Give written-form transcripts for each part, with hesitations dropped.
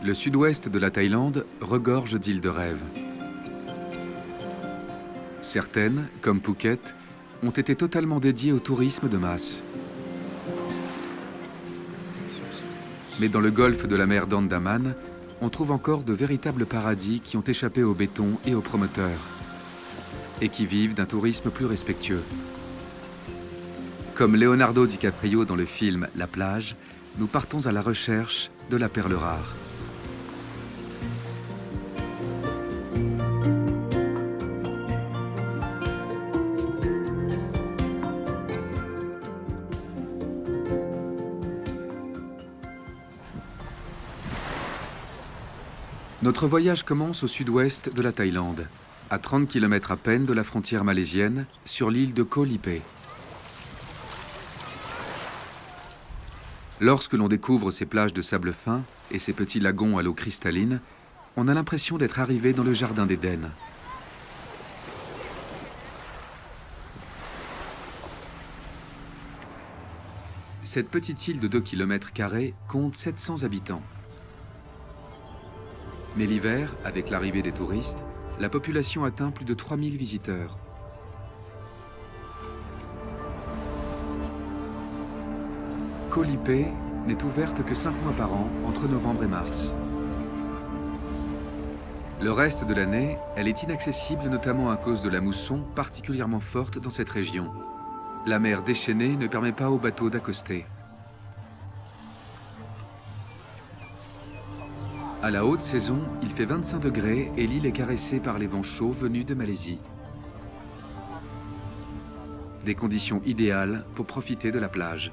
Le sud-ouest de la Thaïlande regorge d'îles de rêve. Certaines, comme Phuket, ont été totalement dédiées au tourisme de masse. Mais dans le golfe de la mer d'Andaman, on trouve encore de véritables paradis qui ont échappé au béton et aux promoteurs, et qui vivent d'un tourisme plus respectueux. Comme Leonardo DiCaprio dans le film La plage, nous partons à la recherche de la perle rare. Notre voyage commence au sud-ouest de la Thaïlande, à 30 km à peine de la frontière malaisienne, sur l'île de Koh Lipe. Lorsque l'on découvre ces plages de sable fin et ces petits lagons à l'eau cristalline, on a l'impression d'être arrivé dans le jardin d'Éden. Cette petite île de 2 km² compte 700 habitants. Mais l'hiver, avec l'arrivée des touristes, la population atteint plus de 3000 visiteurs. Koh Lipe n'est ouverte que 5 mois par an, entre novembre et mars. Le reste de l'année, elle est inaccessible notamment à cause de la mousson particulièrement forte dans cette région. La mer déchaînée ne permet pas aux bateaux d'accoster. À la haute saison, il fait 25 degrés et l'île est caressée par les vents chauds venus de Malaisie. Des conditions idéales pour profiter de la plage.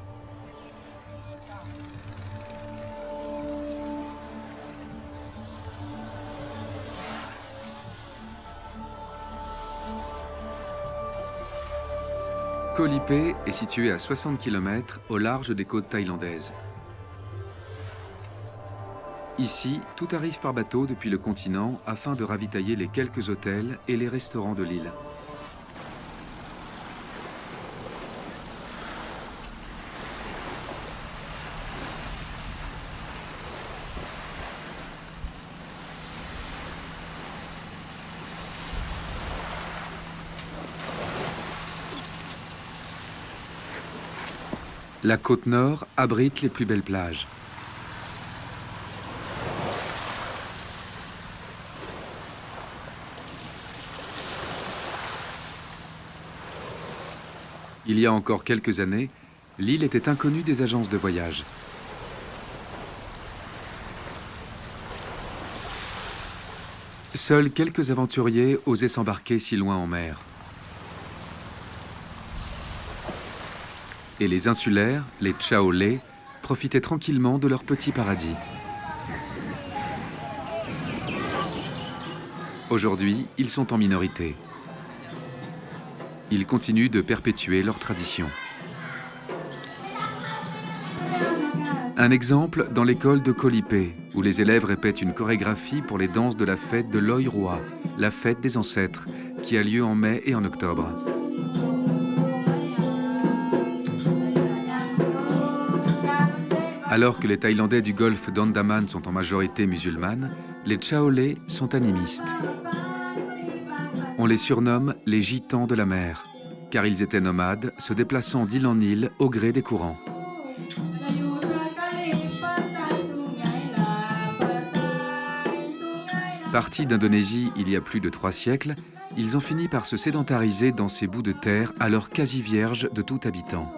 Koh Lipe est situé à 60 km au large des côtes thaïlandaises. Ici, tout arrive par bateau depuis le continent afin de ravitailler les quelques hôtels et les restaurants de l'île. La côte nord abrite les plus belles plages. Il y a encore quelques années, l'île était inconnue des agences de voyage. Seuls quelques aventuriers osaient s'embarquer si loin en mer. Et les insulaires, les Chaolais, profitaient tranquillement de leur petit paradis. Aujourd'hui, ils sont en minorité. Ils continuent de perpétuer leur tradition. Un exemple dans l'école de Koh Lipe, où les élèves répètent une chorégraphie pour les danses de la fête de Loy Roa, la fête des ancêtres, qui a lieu en mai et en octobre. Alors que les Thaïlandais du golfe d'Andaman sont en majorité musulmanes, les Chaolais sont animistes. On les surnomme les gitans de la mer, car ils étaient nomades, se déplaçant d'île en île au gré des courants. Partis d'Indonésie il y a plus de 3 siècles, ils ont fini par se sédentariser dans ces bouts de terre alors quasi vierges de tout habitant.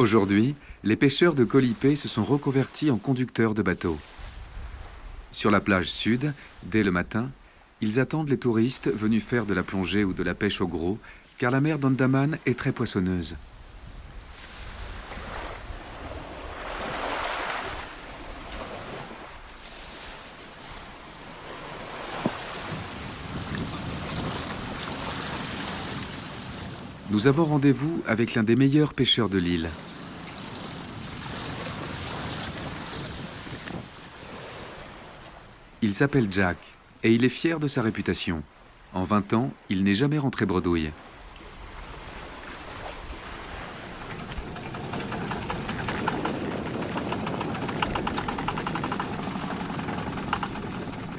Aujourd'hui, les pêcheurs de Koh Lipe se sont reconvertis en conducteurs de bateaux. Sur la plage sud, dès le matin, ils attendent les touristes venus faire de la plongée ou de la pêche au gros, car la mer d'Andaman est très poissonneuse. Nous avons rendez-vous avec l'un des meilleurs pêcheurs de l'île. Il s'appelle Jack et il est fier de sa réputation. En 20 ans, il n'est jamais rentré bredouille.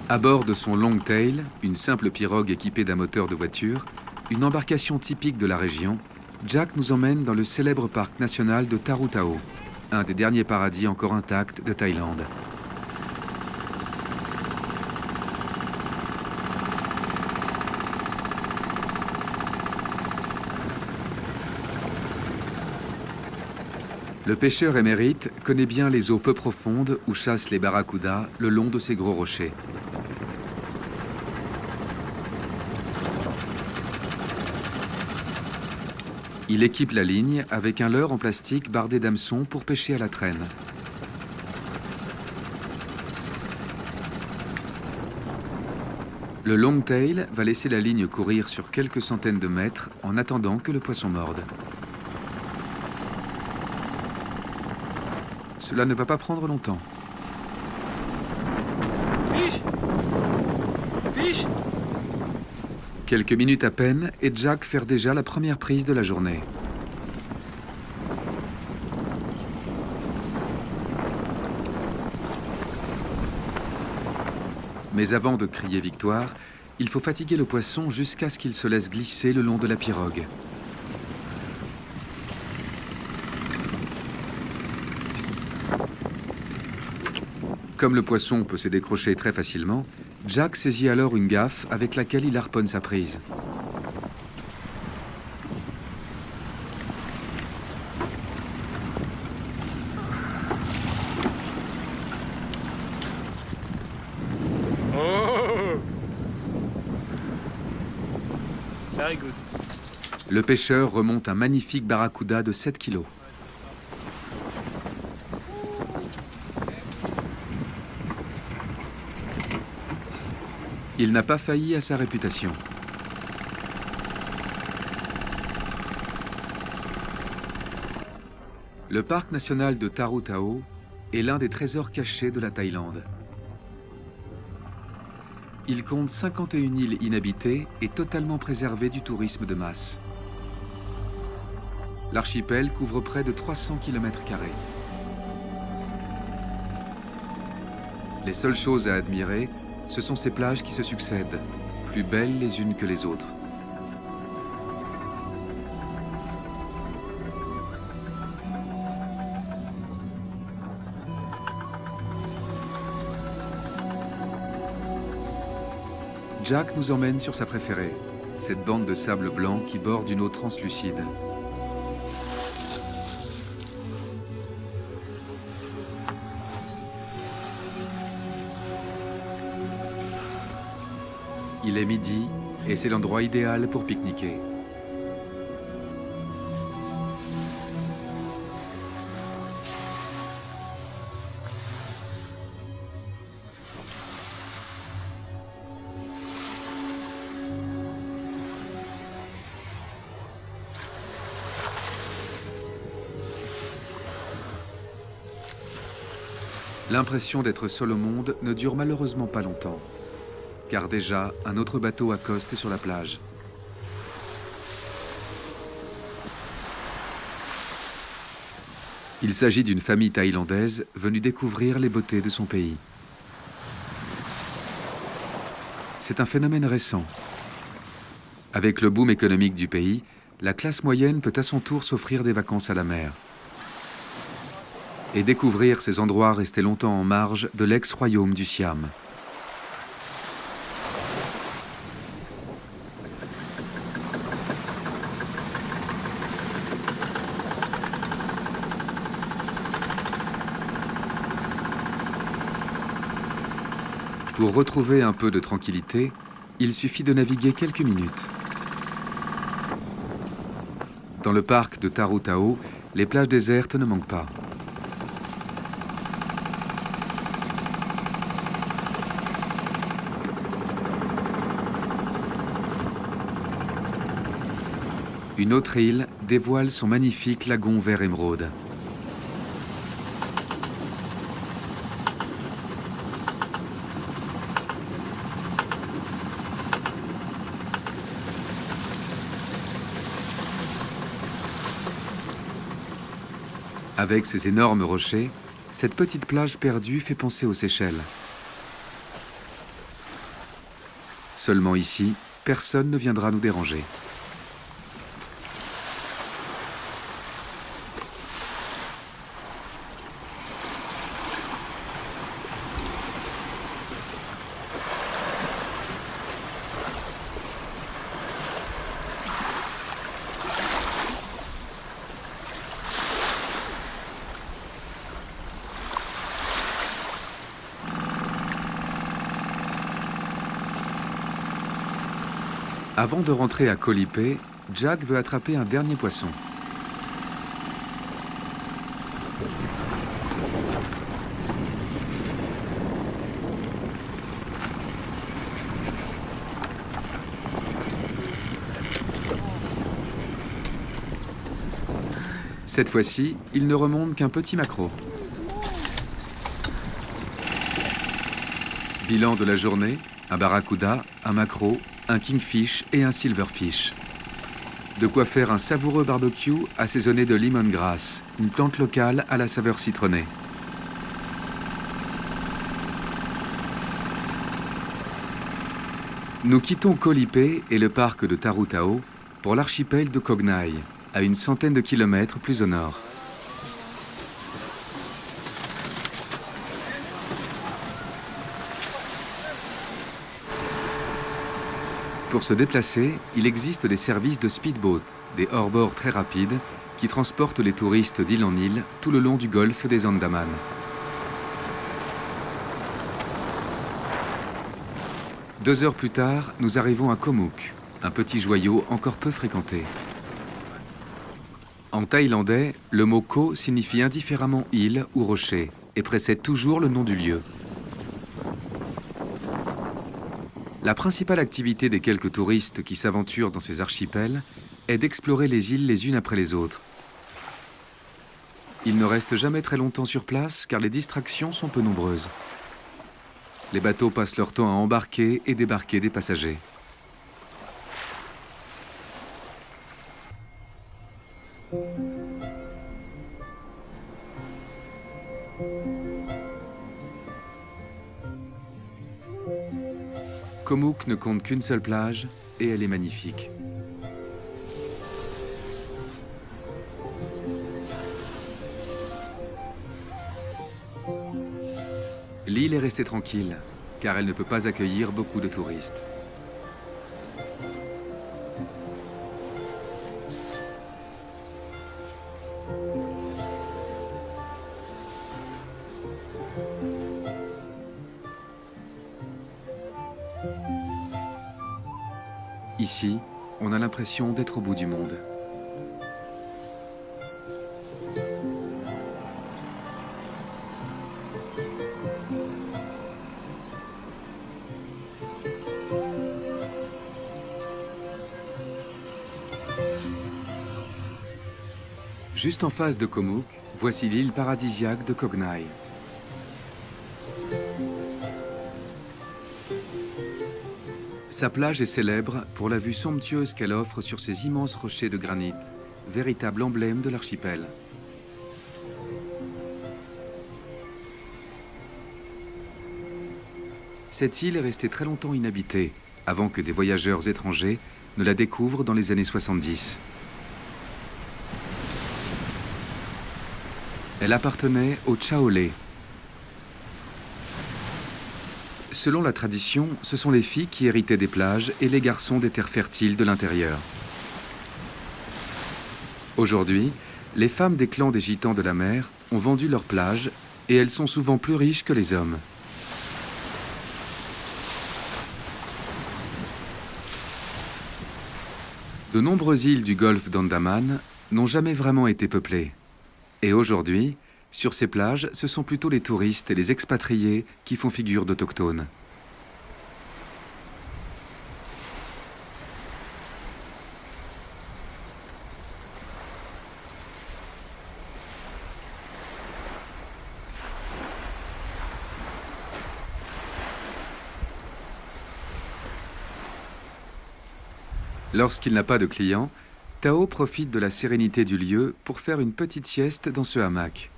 À bord de son Longtail, une simple pirogue équipée d'un moteur de voiture, une embarcation typique de la région, Jack nous emmène dans le célèbre parc national de Tarutao, un des derniers paradis encore intacts de Thaïlande. Le pêcheur émérite connaît bien les eaux peu profondes où chassent les barracudas le long de ces gros rochers. Il équipe la ligne avec un leurre en plastique bardé d'hameçons pour pêcher à la traîne. Le Longtail va laisser la ligne courir sur quelques centaines de mètres en attendant que le poisson morde. Cela ne va pas prendre longtemps. Fiche! Fiche! Quelques minutes à peine et Jack fait déjà la première prise de la journée. Mais avant de crier victoire, il faut fatiguer le poisson jusqu'à ce qu'il se laisse glisser le long de la pirogue. Comme le poisson peut se décrocher très facilement, Jack saisit alors une gaffe avec laquelle il harponne sa prise. Oh! Very good. Le pêcheur remonte un magnifique barracuda de 7 kilos. Il n'a pas failli à sa réputation. Le parc national de Tarutao est l'un des trésors cachés de la Thaïlande. Il compte 51 îles inhabitées et totalement préservées du tourisme de masse. L'archipel couvre près de 300 km². Les seules choses à admirer, ce sont ces plages qui se succèdent, plus belles les unes que les autres. Jack nous emmène sur sa préférée, cette bande de sable blanc qui borde une eau translucide. Il est midi et c'est l'endroit idéal pour pique-niquer. L'impression d'être seul au monde ne dure malheureusement pas longtemps, car déjà un autre bateau accoste sur la plage. Il s'agit d'une famille thaïlandaise venue découvrir les beautés de son pays. C'est un phénomène récent. Avec le boom économique du pays, la classe moyenne peut à son tour s'offrir des vacances à la mer et découvrir ces endroits restés longtemps en marge de l'ex-royaume du Siam. Pour retrouver un peu de tranquillité, il suffit de naviguer quelques minutes. Dans le parc de Tarutao, les plages désertes ne manquent pas. Une autre île dévoile son magnifique lagon vert émeraude. Avec ses énormes rochers, cette petite plage perdue fait penser aux Seychelles. Seulement ici, personne ne viendra nous déranger. Avant de rentrer à Koh Lipe, Jack veut attraper un dernier poisson. Cette fois-ci, il ne remonte qu'un petit maquereau. Bilan de la journée, un barracuda, un maquereau, un kingfish et un silverfish. De quoi faire un savoureux barbecue assaisonné de lemongrass, une plante locale à la saveur citronnée. Nous quittons Koh Lipe et le parc de Tarutao pour l'archipel de Koh Ngai, à une centaine de kilomètres plus au nord. Pour se déplacer, il existe des services de speedboat, des hors-bords très rapides, qui transportent les touristes d'île en île tout le long du golfe des Andaman. Deux heures plus tard, nous arrivons à Koh Mook, un petit joyau encore peu fréquenté. En thaïlandais, le mot Koh signifie indifféremment île ou rocher et précède toujours le nom du lieu. La principale activité des quelques touristes qui s'aventurent dans ces archipels est d'explorer les îles les unes après les autres. Ils ne restent jamais très longtemps sur place car les distractions sont peu nombreuses. Les bateaux passent leur temps à embarquer et débarquer des passagers. Koh Mook ne compte qu'une seule plage et elle est magnifique. L'île est restée tranquille car elle ne peut pas accueillir beaucoup de touristes. Ici, on a l'impression d'être au bout du monde. Juste en face de Koh Mook, voici l'île paradisiaque de Koh Ngai. Sa plage est célèbre pour la vue somptueuse qu'elle offre sur ces immenses rochers de granit, véritable emblème de l'archipel. Cette île est restée très longtemps inhabitée, avant que des voyageurs étrangers ne la découvrent dans les années 70. Elle appartenait aux Chaolais. Selon la tradition, ce sont les filles qui héritaient des plages et les garçons des terres fertiles de l'intérieur. Aujourd'hui, les femmes des clans des gitans de la mer ont vendu leurs plages et elles sont souvent plus riches que les hommes. De nombreuses îles du golfe d'Andaman n'ont jamais vraiment été peuplées. Et aujourd'hui, sur ces plages, ce sont plutôt les touristes et les expatriés qui font figure d'autochtones. Lorsqu'il n'a pas de clients, Tao profite de la sérénité du lieu pour faire une petite sieste dans ce hamac.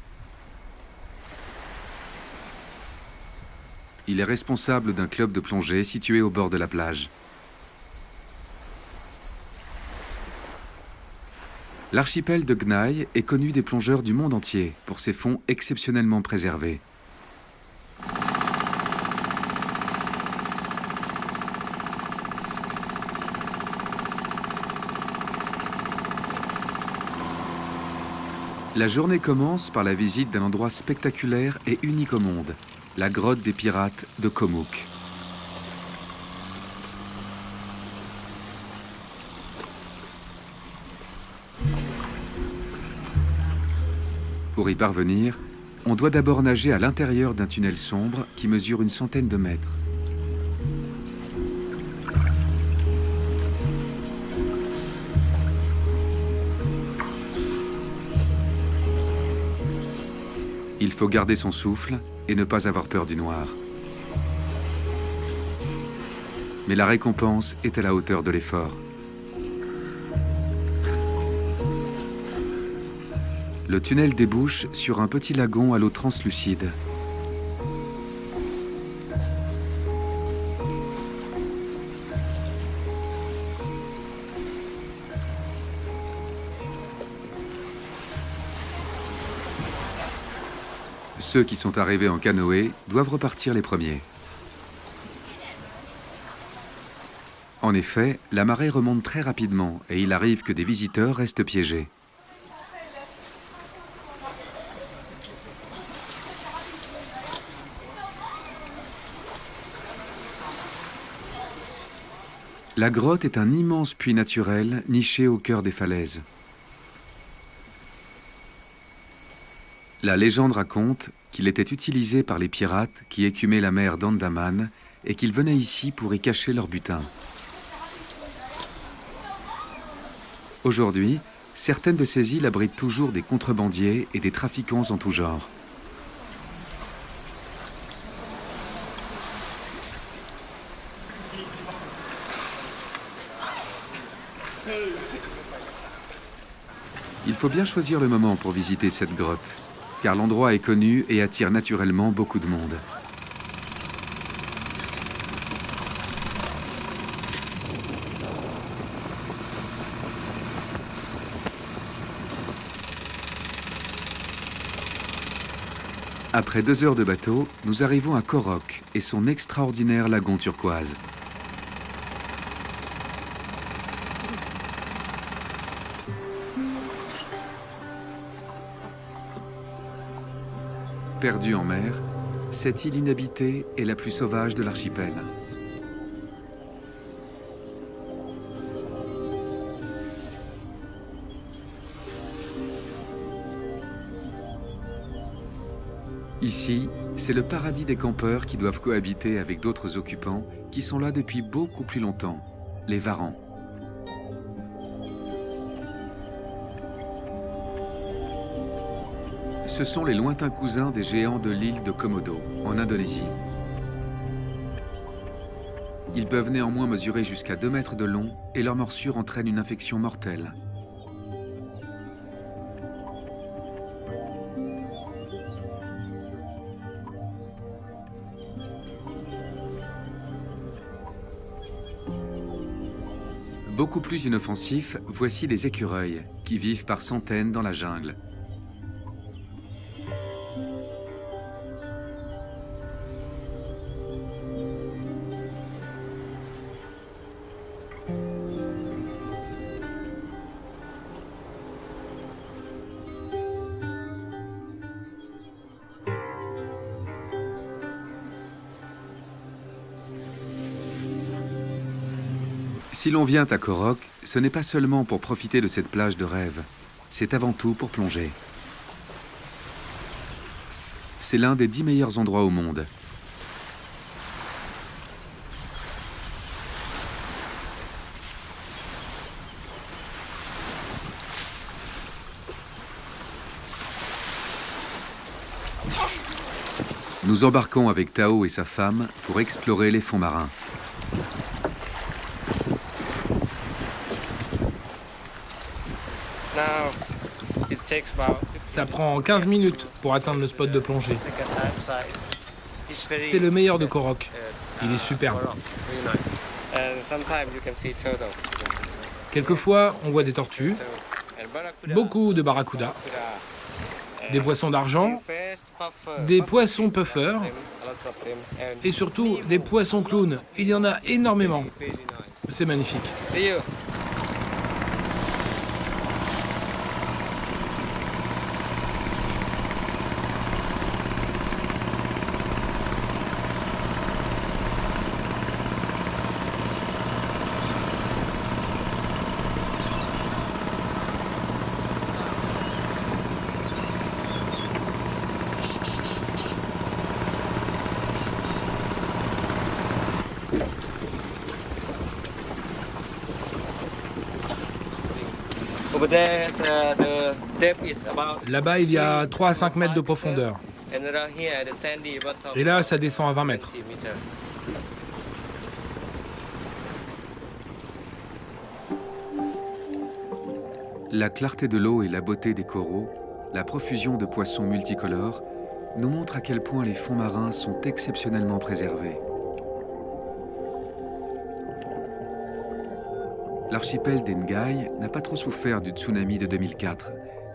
Il est responsable d'un club de plongée situé au bord de la plage. L'archipel de Gnai est connu des plongeurs du monde entier pour ses fonds exceptionnellement préservés. La journée commence par la visite d'un endroit spectaculaire et unique au monde, la grotte des pirates de Komook. Pour y parvenir, on doit d'abord nager à l'intérieur d'un tunnel sombre qui mesure une centaine de mètres. Il faut garder son souffle et ne pas avoir peur du noir. Mais la récompense est à la hauteur de l'effort. Le tunnel débouche sur un petit lagon à l'eau translucide. Ceux qui sont arrivés en canoë doivent repartir les premiers. En effet, la marée remonte très rapidement et il arrive que des visiteurs restent piégés. La grotte est un immense puits naturel niché au cœur des falaises. La légende raconte qu'il était utilisé par les pirates qui écumaient la mer d'Andaman et qu'ils venaient ici pour y cacher leur butin. Aujourd'hui, certaines de ces îles abritent toujours des contrebandiers et des trafiquants en tout genre. Il faut bien choisir le moment pour visiter cette grotte, car l'endroit est connu et attire naturellement beaucoup de monde. Après 2 heures de bateau, nous arrivons à Koh Rock et son extraordinaire lagon turquoise. Perdue en mer, cette île inhabitée est la plus sauvage de l'archipel. Ici, c'est le paradis des campeurs qui doivent cohabiter avec d'autres occupants qui sont là depuis beaucoup plus longtemps, les Varans. Ce sont les lointains cousins des géants de l'île de Komodo, en Indonésie. Ils peuvent néanmoins mesurer jusqu'à 2 mètres de long et leur morsure entraîne une infection mortelle. Beaucoup plus inoffensifs, voici les écureuils, qui vivent par centaines dans la jungle. Si l'on vient à Koh Rock, ce n'est pas seulement pour profiter de cette plage de rêve, c'est avant tout pour plonger. C'est l'un des 10 meilleurs endroits au monde. Nous embarquons avec Tao et sa femme pour explorer les fonds marins. Ça prend 15 minutes pour atteindre le spot de plongée. C'est le meilleur de Koh Rock. Il est superbe. Quelquefois, on voit des tortues, beaucoup de barracudas, des poissons d'argent, des poissons puffers et surtout des poissons clowns. Il y en a énormément. C'est magnifique. Là-bas, il y a 3 à 5 mètres de profondeur. Et là, ça descend à 20 mètres. La clarté de l'eau et la beauté des coraux, la profusion de poissons multicolores, nous montrent à quel point les fonds marins sont exceptionnellement préservés. L'archipel d'Engai n'a pas trop souffert du tsunami de 2004,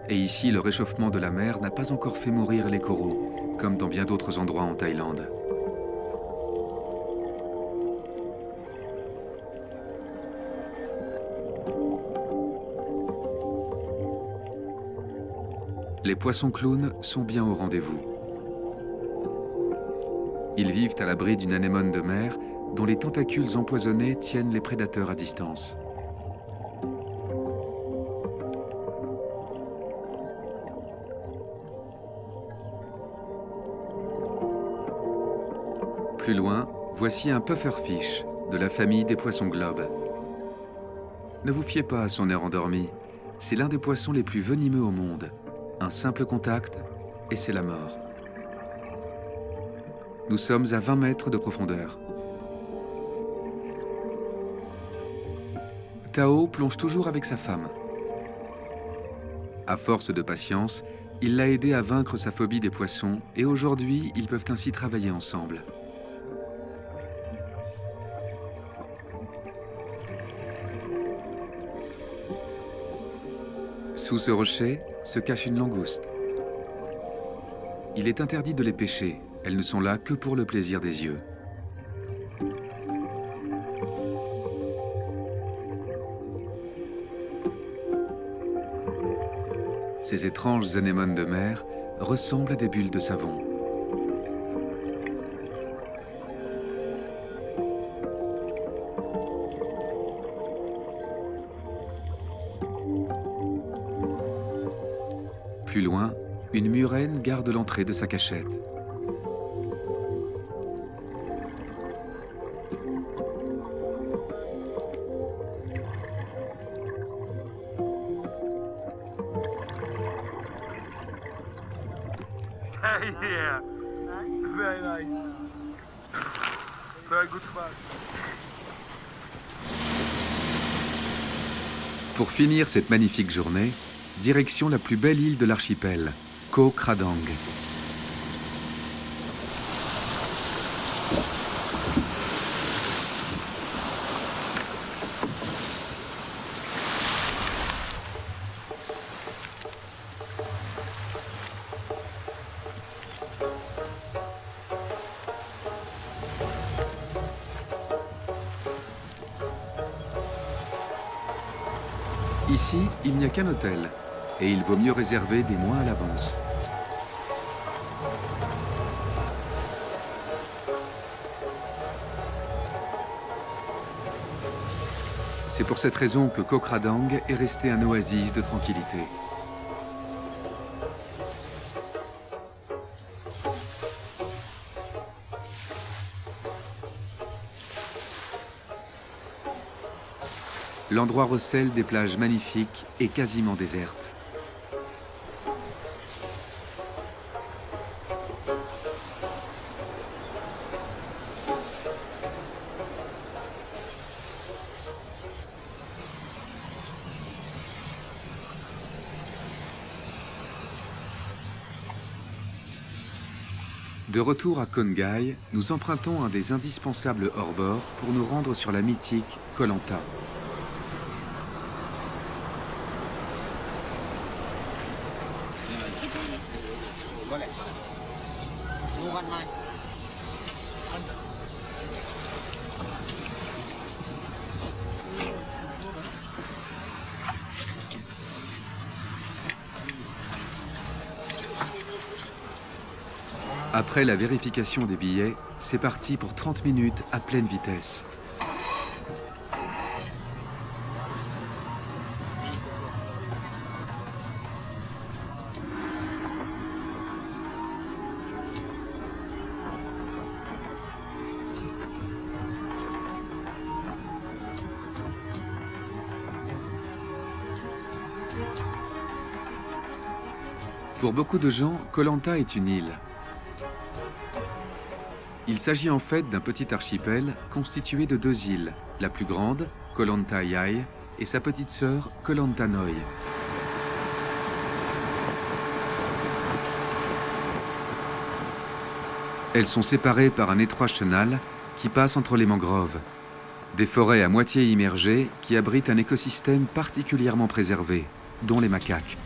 et ici le réchauffement de la mer n'a pas encore fait mourir les coraux, comme dans bien d'autres endroits en Thaïlande. Les poissons clowns sont bien au rendez-vous. Ils vivent à l'abri d'une anémone de mer dont les tentacules empoisonnés tiennent les prédateurs à distance. Plus loin, voici un pufferfish de la famille des poissons globes. Ne vous fiez pas à son air endormi, c'est l'un des poissons les plus venimeux au monde. Un simple contact et c'est la mort. Nous sommes à 20 mètres de profondeur. Tao plonge toujours avec sa femme. À force de patience, il l'a aidé à vaincre sa phobie des poissons et aujourd'hui, ils peuvent ainsi travailler ensemble. Sous ce rocher se cache une langouste. Il est interdit de les pêcher, elles ne sont là que pour le plaisir des yeux. Ces étranges anémones de mer ressemblent à des bulles de savon. Plus loin, une murène garde l'entrée de sa cachette. Yeah, very nice. Very good spot. Pour finir cette magnifique journée, direction la plus belle île de l'archipel, Koh Kradang. Ici, il n'y a qu'un hôtel, et il vaut mieux réserver des mois à l'avance. C'est pour cette raison que Koh Kradang est resté un oasis de tranquillité. L'endroit recèle des plages magnifiques et quasiment désertes. De retour à Kongai, nous empruntons un des indispensables hors-bord pour nous rendre sur la mythique Koh Lanta. Après la vérification des billets, c'est parti pour 30 minutes à pleine vitesse. Pour beaucoup de gens, Koh Lanta est une île. Il s'agit en fait d'un petit archipel constitué de 2 îles, la plus grande, Koh Lanta Yai, et sa petite sœur, Koh Lanta Noi. Elles sont séparées par un étroit chenal qui passe entre les mangroves, des forêts à moitié immergées qui abritent un écosystème particulièrement préservé, dont les macaques.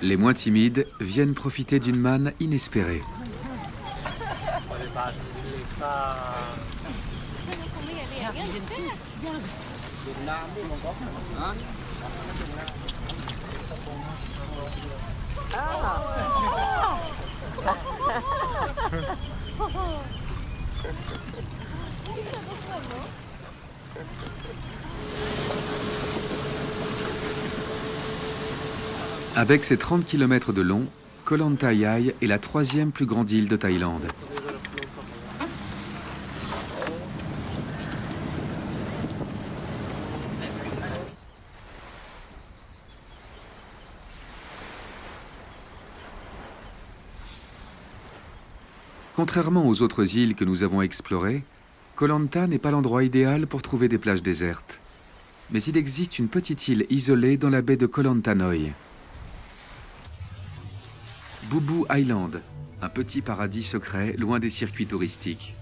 Les moins timides viennent profiter d'une manne inespérée. Avec ses 30 km de long, Koh Lanta Yai est la 3e plus grande île de Thaïlande. Contrairement aux autres îles que nous avons explorées, Koh Lanta n'est pas l'endroit idéal pour trouver des plages désertes. Mais il existe une petite île isolée dans la baie de Koh Lanta Noi. Bubu Island, un petit paradis secret loin des circuits touristiques.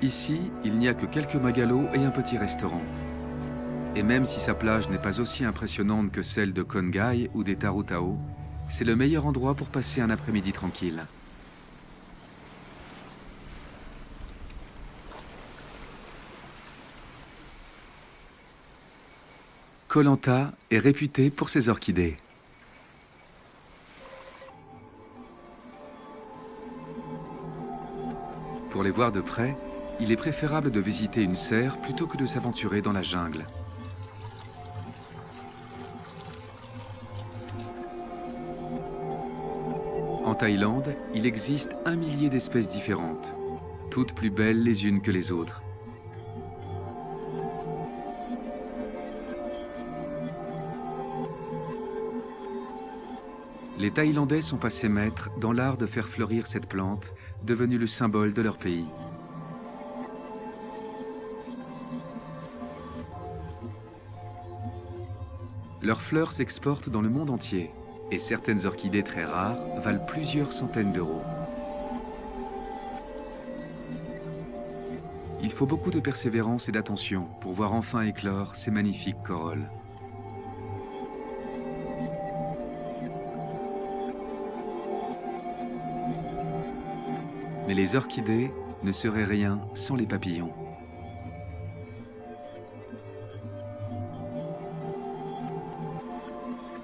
Ici, il n'y a que quelques magalos et un petit restaurant. Et même si sa plage n'est pas aussi impressionnante que celle de Kongai ou des Tarutao, c'est le meilleur endroit pour passer un après-midi tranquille. Koh Lanta est réputé pour ses orchidées. Pour les voir de près, il est préférable de visiter une serre plutôt que de s'aventurer dans la jungle. En Thaïlande, il existe 1 millier d'espèces différentes, toutes plus belles les unes que les autres. Les Thaïlandais sont passés maîtres dans l'art de faire fleurir cette plante, devenue le symbole de leur pays. Leurs fleurs s'exportent dans le monde entier, et certaines orchidées très rares valent plusieurs centaines d'euros. Il faut beaucoup de persévérance et d'attention pour voir enfin éclore ces magnifiques corolles. Mais les orchidées ne seraient rien sans les papillons.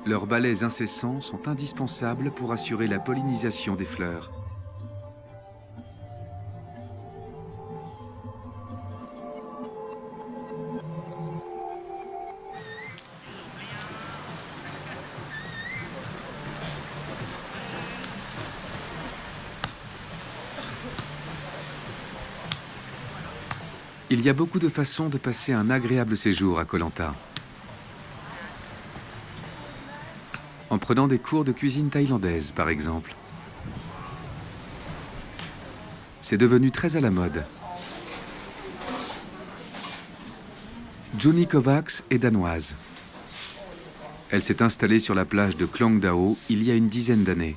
Leurs balais incessants sont indispensables pour assurer la pollinisation des fleurs. Il y a beaucoup de façons de passer un agréable séjour à Koh Lanta. En prenant des cours de cuisine thaïlandaise, par exemple. C'est devenu très à la mode. Juni Kovacs est danoise. Elle s'est installée sur la plage de Klong Dao il y a une dizaine d'années.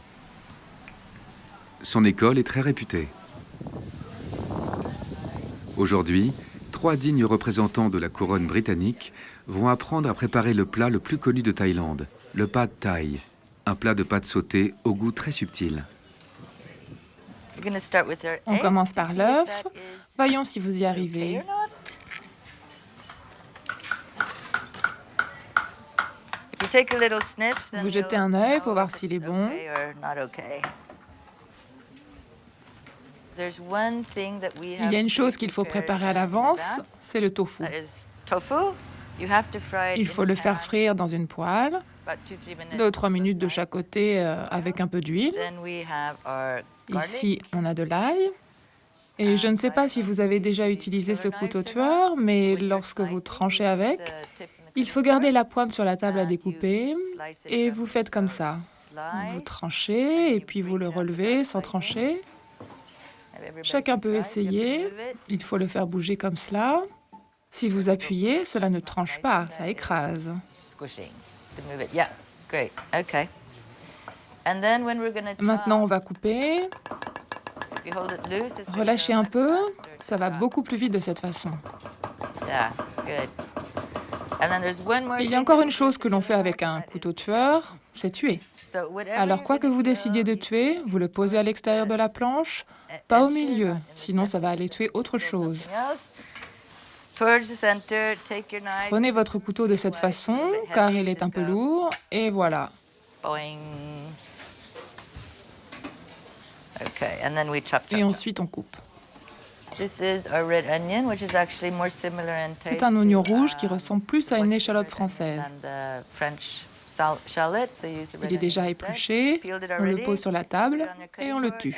Son école est très réputée. Aujourd'hui, 3 dignes représentants de la couronne britannique vont apprendre à préparer le plat le plus connu de Thaïlande, le pad thai, un plat de pâte sautée au goût très subtil. On commence par l'œuf. Voyons si vous y arrivez. Vous jetez un œil pour voir s'il est bon. Il y a une chose qu'il faut préparer à l'avance, c'est le tofu. Il faut le faire frire dans une poêle, 2 ou 3 minutes de chaque côté avec un peu d'huile. Ici, on a de l'ail. Et je ne sais pas si vous avez déjà utilisé ce couteau tueur, mais lorsque vous tranchez avec, il faut garder la pointe sur la table à découper et vous faites comme ça. Vous tranchez et puis vous le relevez sans trancher. Chacun peut essayer. Il faut le faire bouger comme cela. Si vous appuyez, cela ne tranche pas, ça écrase. Maintenant, on va couper. Relâchez un peu, ça va beaucoup plus vite de cette façon. Il y a encore une chose que l'on fait avec un couteau tueur, c'est tuer. Alors, quoi que vous décidiez de tuer, vous le posez à l'extérieur de la planche, pas au milieu, sinon ça va aller tuer autre chose. Prenez votre couteau de cette façon, car il est un peu lourd, et voilà. Et ensuite, on coupe. C'est un oignon rouge qui ressemble plus à une échalote française. Il est déjà épluché, on le pose sur la table et on le tue.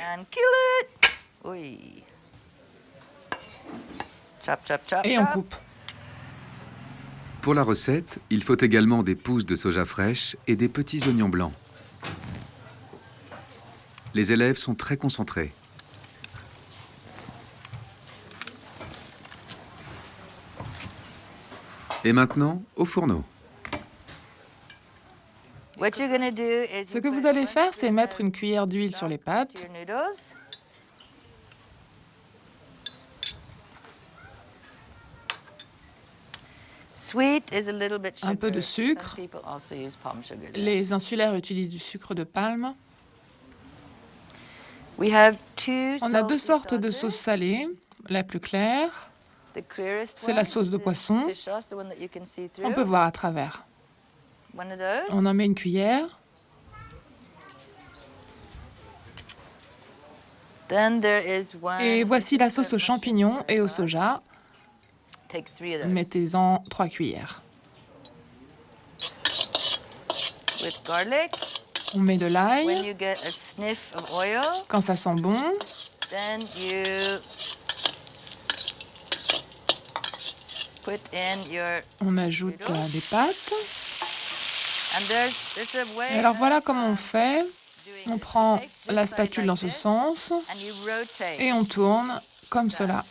Et on coupe. Pour la recette, il faut également des pousses de soja fraîches et des petits oignons blancs. Les élèves sont très concentrés. Et maintenant, au fourneau. Ce que vous allez faire, c'est mettre une cuillère d'huile sur les pâtes. Un peu de sucre. Les insulaires utilisent du sucre de palme. On a 2 sortes de sauces salées. La plus claire, c'est la sauce de poisson. On peut voir à travers. On en met une cuillère. Et voici la sauce aux champignons et au soja. Mettez-en 3 cuillères. On met de l'ail. Quand ça sent bon, on ajoute des pâtes. Et alors voilà comment on fait. On prend la spatule dans ce sens et on tourne comme cela.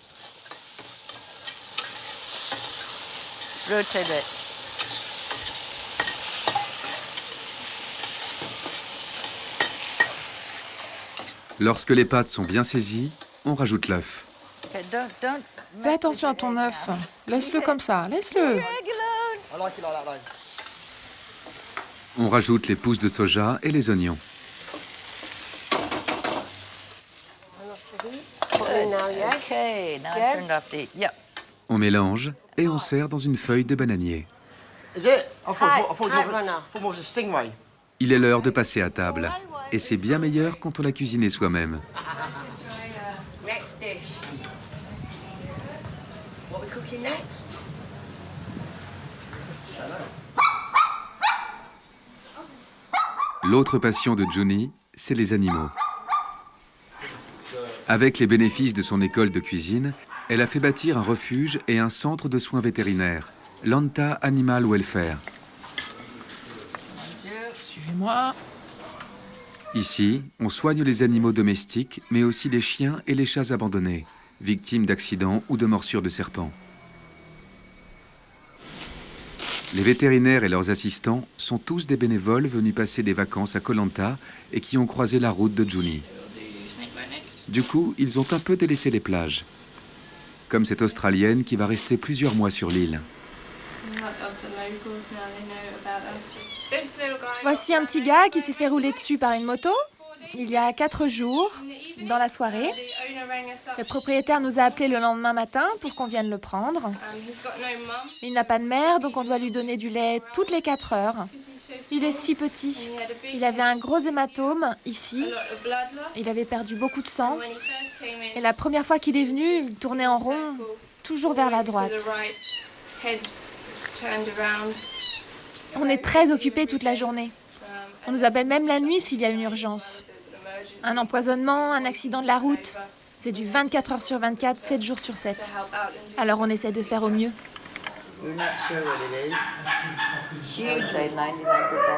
Lorsque les pâtes sont bien saisies, on rajoute l'œuf. Fais attention à ton œuf. Laisse-le comme ça, laisse-le. On rajoute les pousses de soja et les oignons. On mélange et on sert dans une feuille de bananier. Il est l'heure de passer à table. Et c'est bien meilleur quand on l'a cuisiné soi-même. L'autre passion de Juni, c'est les animaux. Avec les bénéfices de son école de cuisine, Elle a fait bâtir un refuge et un centre de soins vétérinaires, Lanta Animal Welfare. Suivez-moi. Ici, on soigne les animaux domestiques, mais aussi les chiens et les chats abandonnés, victimes d'accidents ou de morsures de serpents. Les vétérinaires et leurs assistants sont tous des bénévoles venus passer des vacances à Koh Lanta et qui ont croisé la route de Juni. Du coup, ils ont un peu délaissé les plages. Comme cette Australienne qui va rester plusieurs mois sur l'île. Voici un petit gars qui s'est fait rouler dessus par une moto il y a 4 jours, dans la soirée. Le propriétaire nous a appelés le lendemain matin pour qu'on vienne le prendre. Il n'a pas de mère, donc on doit lui donner du lait toutes les 4 heures. Il est si petit. Il avait un gros hématome ici. Il avait perdu beaucoup de sang. Et la première fois qu'il est venu, il tournait en rond, toujours vers la droite. On est très occupés toute la journée. On nous appelle même la nuit s'il y a une urgence. Un empoisonnement, un accident de la route. C'est du 24 heures sur 24, 7 jours sur 7. Alors on essaie de faire au mieux.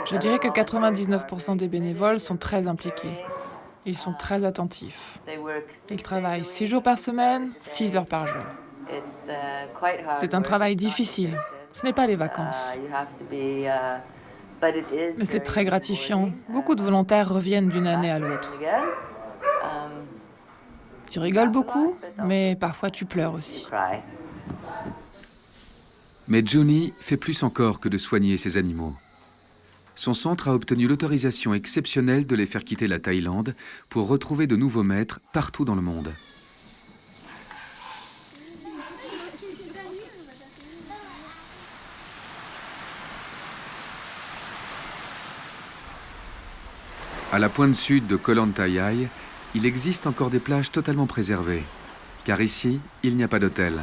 Je dirais que 99% des bénévoles sont très impliqués. Ils sont très attentifs. Ils travaillent 6 jours par semaine, 6 heures par jour. C'est un travail difficile. Ce n'est pas les vacances. Mais c'est très gratifiant. Beaucoup de volontaires reviennent d'une année à l'autre. Tu rigoles beaucoup, mais parfois tu pleures aussi. Mais Juni fait plus encore que de soigner ses animaux. Son centre a obtenu l'autorisation exceptionnelle de les faire quitter la Thaïlande pour retrouver de nouveaux maîtres partout dans le monde. À la pointe sud de Koh Lanta Yai, il existe encore des plages totalement préservées, car ici, il n'y a pas d'hôtel.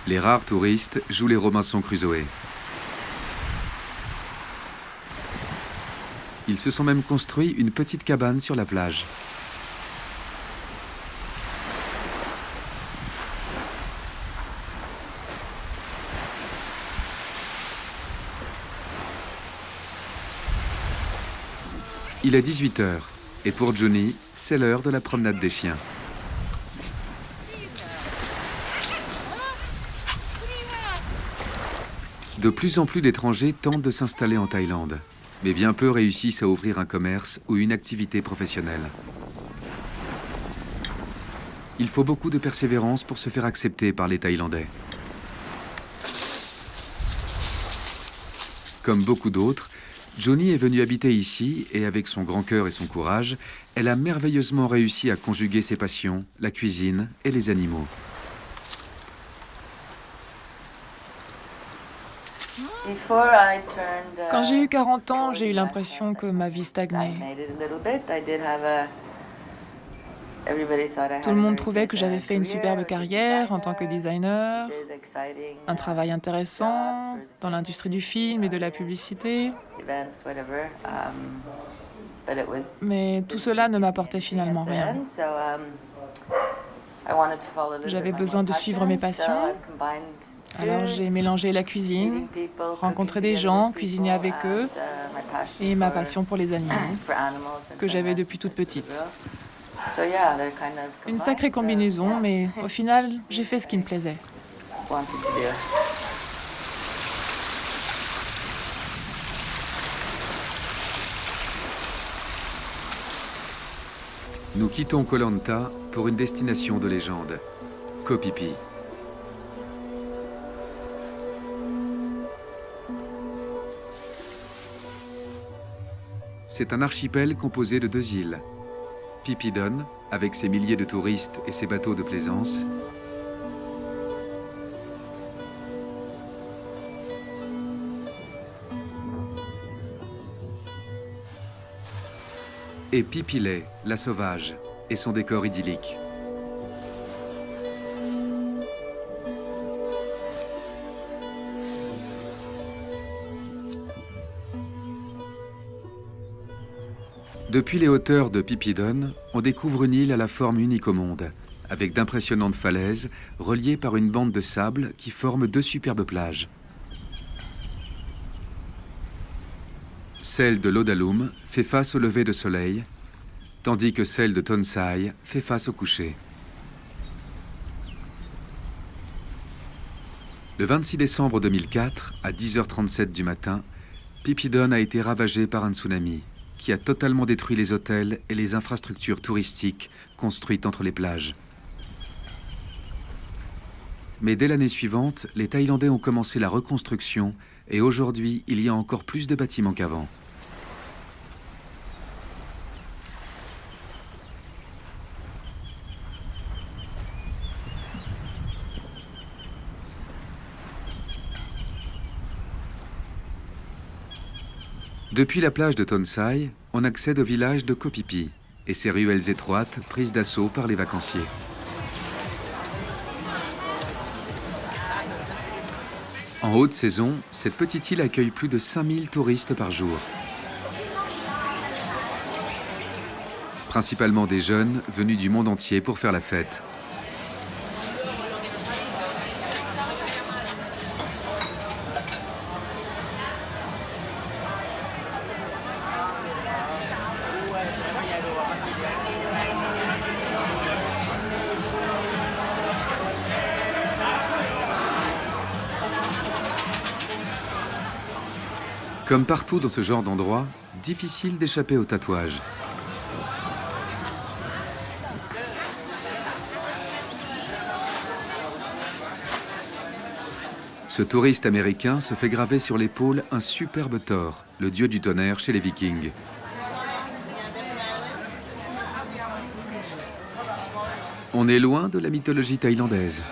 Les rares touristes jouent les Robinson Crusoe. Ils se sont même construits une petite cabane sur la plage. Il est 18 h et pour Juni, c'est l'heure de la promenade des chiens. De plus en plus d'étrangers tentent de s'installer en Thaïlande, mais bien peu réussissent à ouvrir un commerce ou une activité professionnelle. Il faut beaucoup de persévérance pour se faire accepter par les Thaïlandais. Comme beaucoup d'autres, Juni est venue habiter ici et avec son grand cœur et son courage, elle a merveilleusement réussi à conjuguer ses passions, la cuisine et les animaux. Quand j'ai eu 40 ans, j'ai eu l'impression que ma vie stagnait. Tout le monde trouvait que j'avais fait une superbe carrière en tant que designer, un travail intéressant dans l'industrie du film et de la publicité. Mais tout cela ne m'apportait finalement rien. J'avais besoin de suivre mes passions. Alors j'ai mélangé la cuisine, rencontré des gens, cuisiné avec eux et ma passion pour les animaux, que j'avais depuis toute petite. Une sacrée combinaison, mais au final, j'ai fait ce qui me plaisait. Nous quittons Koh Lanta pour une destination de légende, Koh Phi Phi. C'est un archipel composé de 2 îles. Phi Phi Don, avec ses milliers de touristes et ses bateaux de plaisance, et Phi Phi Lay, la sauvage, et son décor idyllique. Depuis les hauteurs de Pipidon, on découvre une île à la forme unique au monde, avec d'impressionnantes falaises reliées par une bande de sable qui forme 2 superbes plages. Celle de Lodalum fait face au lever de soleil, tandis que celle de Tonsai fait face au coucher. Le 26 décembre 2004, à 10h37 du matin, Pipidon a été ravagé par un tsunami qui a totalement détruit les hôtels et les infrastructures touristiques construites entre les plages. Mais dès l'année suivante, les Thaïlandais ont commencé la reconstruction et aujourd'hui, il y a encore plus de bâtiments qu'avant. Depuis la plage de Tonsai, on accède au village de Koh Phi Phi et ses ruelles étroites prises d'assaut par les vacanciers. En haute saison, cette petite île accueille plus de 5000 touristes par jour. Principalement des jeunes venus du monde entier pour faire la fête. Comme partout dans ce genre d'endroit, difficile d'échapper au tatouage. Ce touriste américain se fait graver sur l'épaule un superbe Thor, le dieu du tonnerre chez les Vikings. On est loin de la mythologie thaïlandaise.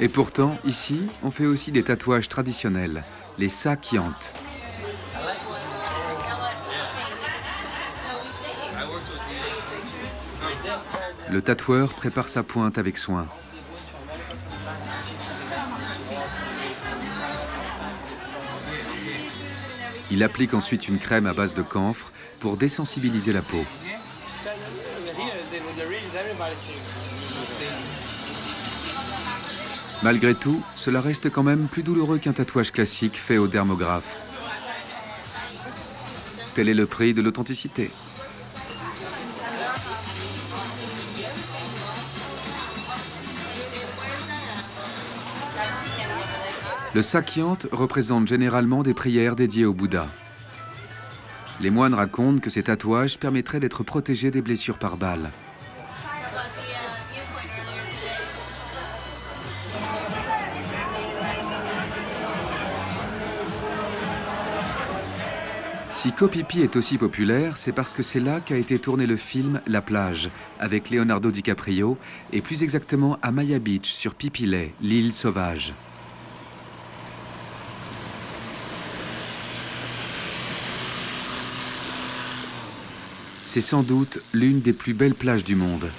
Et pourtant, ici, on fait aussi des tatouages traditionnels, les Sakyant. Le tatoueur prépare sa pointe avec soin. Il applique ensuite une crème à base de camphre pour désensibiliser la peau. Malgré tout, cela reste quand même plus douloureux qu'un tatouage classique fait au dermographe. Tel est le prix de l'authenticité. Le Sakyant représente généralement des prières dédiées au Bouddha. Les moines racontent que ces tatouages permettraient d'être protégés des blessures par balle. Si Koh Phi Phi est aussi populaire, c'est parce que c'est là qu'a été tourné le film La plage, avec Leonardo DiCaprio, et plus exactement à Maya Beach, sur Phi Phi Lay, l'île sauvage. C'est sans doute l'une des plus belles plages du monde.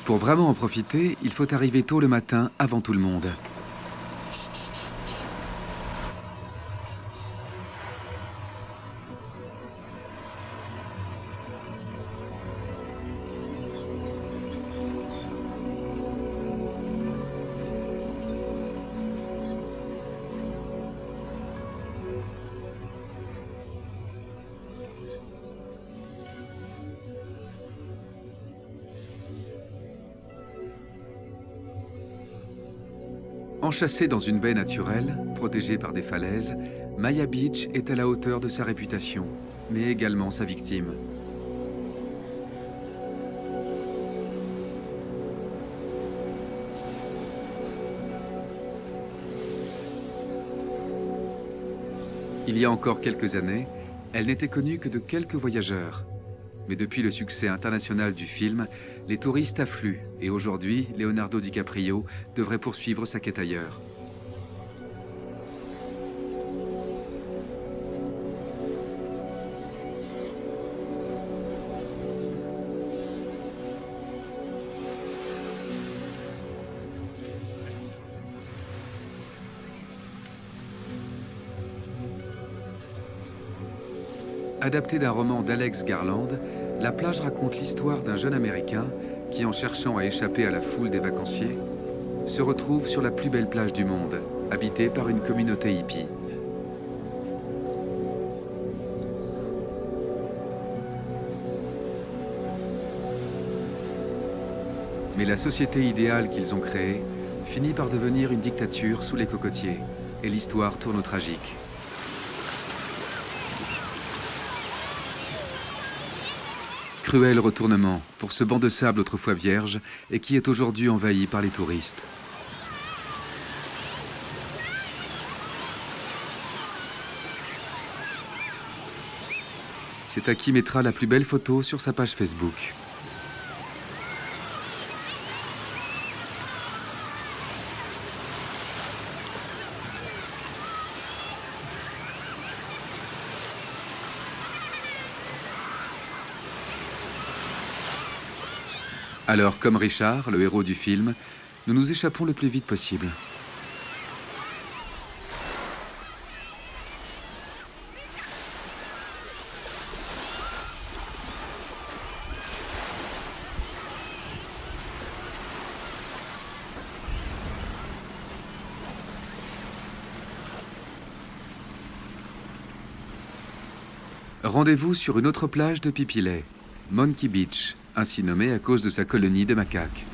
Pour vraiment en profiter, il faut arriver tôt le matin, avant tout le monde. Enchâssée dans une baie naturelle, protégée par des falaises, Maya Beach est à la hauteur de sa réputation, mais également sa victime. Il y a encore quelques années, elle n'était connue que de quelques voyageurs. Mais depuis le succès international du film, les touristes affluent et aujourd'hui, Leonardo DiCaprio devrait poursuivre sa quête ailleurs. Adapté d'un roman d'Alex Garland, La plage raconte l'histoire d'un jeune Américain qui, en cherchant à échapper à la foule des vacanciers, se retrouve sur la plus belle plage du monde, habitée par une communauté hippie. Mais la société idéale qu'ils ont créée finit par devenir une dictature sous les cocotiers, et l'histoire tourne au tragique. Cruel retournement pour ce banc de sable autrefois vierge et qui est aujourd'hui envahi par les touristes. C'est à qui mettra la plus belle photo sur sa page Facebook. Alors, comme Richard, le héros du film, nous nous échappons le plus vite possible. Rendez-vous sur une autre plage de Pipilet, Monkey Beach, ainsi nommée à cause de sa colonie de macaques.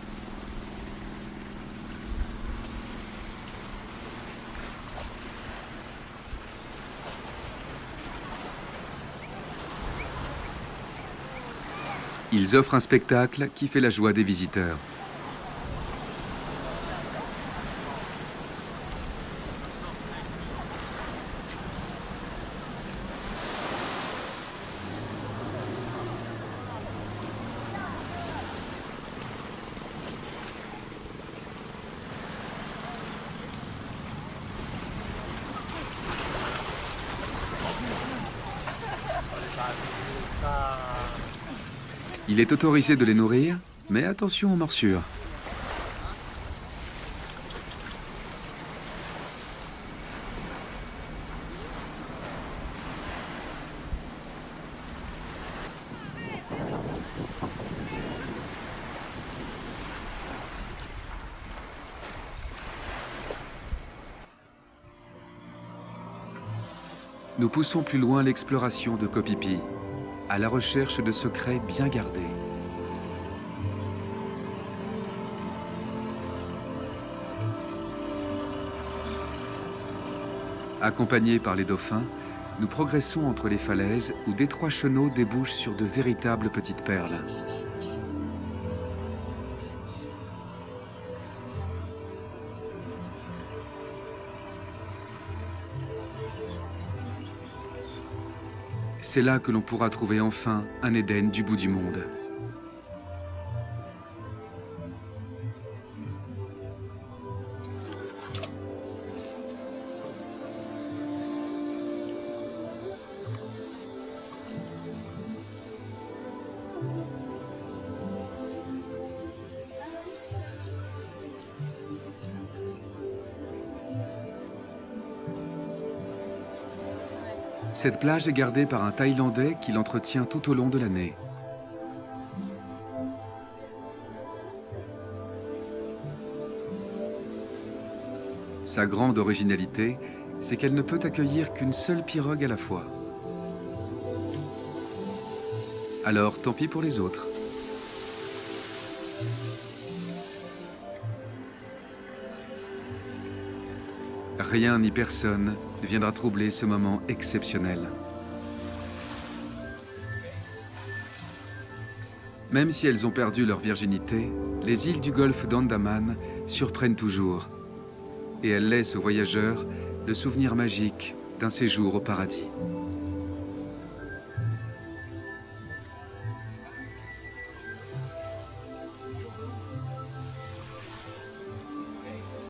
Ils offrent un spectacle qui fait la joie des visiteurs. Il est autorisé de les nourrir, mais attention aux morsures. Nous poussons plus loin l'exploration de Koh Phi Phi, à la recherche de secrets bien gardés. Accompagnés par les dauphins, nous progressons entre les falaises où d'étroits chenaux débouchent sur de véritables petites perles. C'est là que l'on pourra trouver enfin un Éden du bout du monde. Cette plage est gardée par un Thaïlandais qui l'entretient tout au long de l'année. Sa grande originalité, c'est qu'elle ne peut accueillir qu'une seule pirogue à la fois. Alors, tant pis pour les autres. Rien ni personne ne viendra troubler ce moment exceptionnel. Même si elles ont perdu leur virginité, les îles du golfe d'Andaman surprennent toujours. Et elles laissent aux voyageurs le souvenir magique d'un séjour au paradis.